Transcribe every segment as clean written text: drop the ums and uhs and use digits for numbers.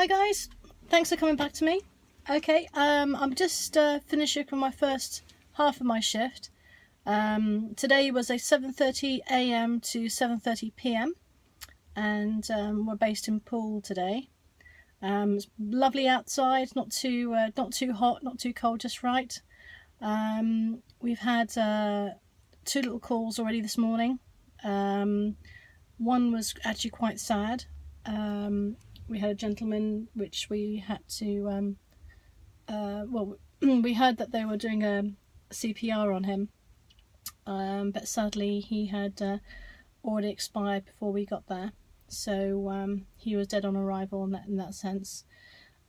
Hi guys, thanks for coming back to me. Okay, I'm just finishing on my first half of my shift. Today was a 7:30 a.m. to 7:30 p.m. and we're based in Poole today. It's lovely outside, not too hot, not too cold, just right. We've had 2 little calls already this morning. One was actually quite sad. We had a gentleman which we had to we heard that they were doing a CPR on him, but sadly he had already expired before we got there, so he was dead on arrival in that sense.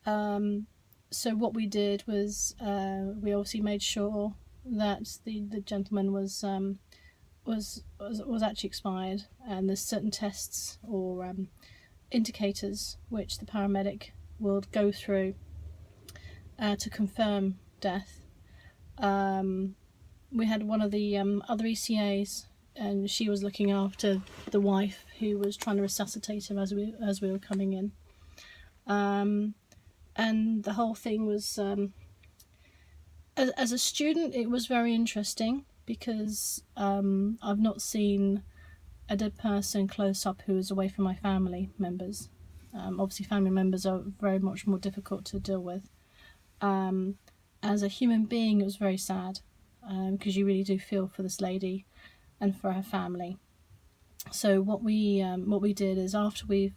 So what we did was we obviously made sure that the gentleman was actually expired, and there's certain tests or indicators which the paramedic will go through to confirm death. We had one of the other ECAs, and she was looking after the wife who was trying to resuscitate him as we were coming in. And the whole thing was, as a student, it was very interesting because I've not seen a dead person close up who is away from my family members. Obviously family members are very much more difficult to deal with. As a human being, it was very sad because you really do feel for this lady and for her family. So what we did is, after we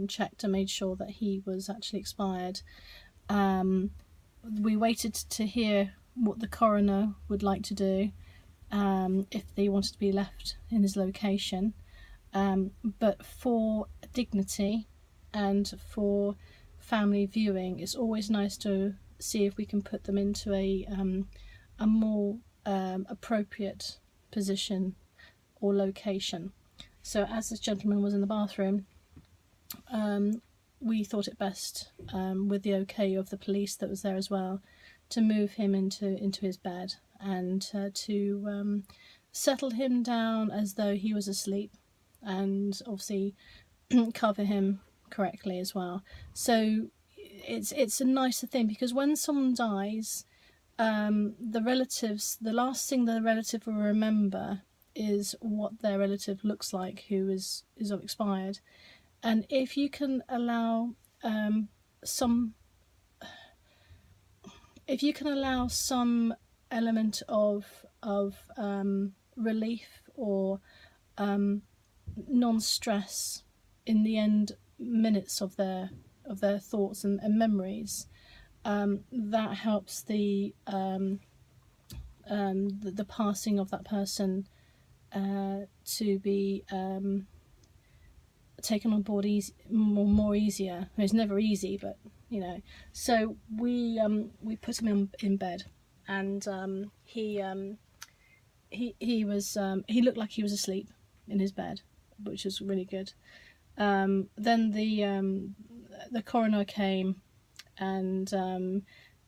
checked and made sure that he was actually expired, we waited to hear what the coroner would like to do, if they wanted to be left in his location, but for dignity and for family viewing, it's always nice to see if we can put them into a more appropriate position or location. So as this gentleman was in the bathroom, we thought it best, with the okay of the police that was there as well, to move him into his bed and to settle him down as though he was asleep, and obviously cover him correctly as well. So it's a nicer thing, because when someone dies, the relatives, the last thing the relative will remember is what their relative looks like who is expired. And if you can allow some element of relief or non-stress in the end minutes of their thoughts and memories, that helps the passing of that person to be taken on board more easier. It's never easy, but you know. So we put him in bed, and he looked like he was asleep in his bed, which was really good. Then the coroner came, and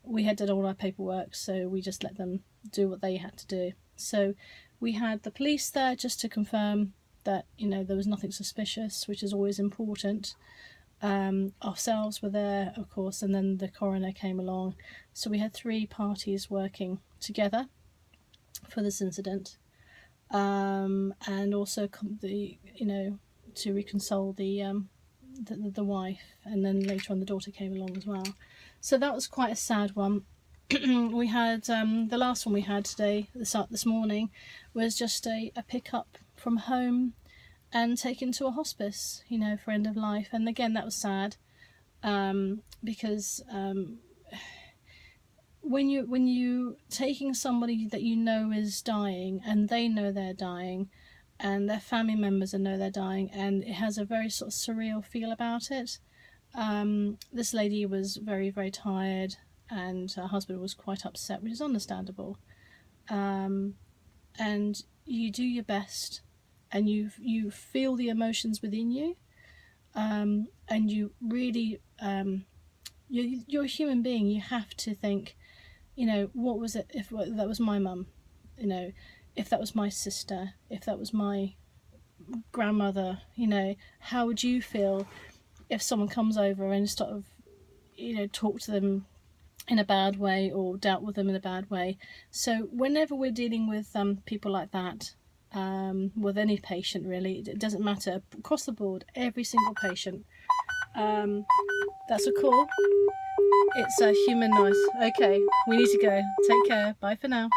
we had done all our paperwork, so we just let them do what they had to do. So we had the police there just to confirm that, you know, there was nothing suspicious, which is always important. Ourselves were there, of course, and then the coroner came along. So we had 3 parties working together for this incident, and also to reconcile the wife, and then later on the daughter came along as well. So that was quite a sad one. We had the last one we had today, this morning, was just a pick-up from home and taken to a hospice, you know, for end of life. And again, that was sad, because when you taking somebody that you know is dying, and they know they're dying, and their family members know they're dying, and it has a very sort of surreal feel about it. This lady was very, very tired, and her husband was quite upset, which is understandable. And you do your best, and you feel the emotions within you, and you really, you're a human being. You have to think, you know, what was it if that was my mum, you know, if that was my sister, if that was my grandmother, you know, how would you feel? if someone comes over and sort of, talk to them in a bad way or dealt with them in a bad way. So whenever we're dealing with people like that, with any patient really, it doesn't matter, across the board, every single patient, that's a call. It's a human noise. Okay, we need to go. Take care. Bye for now.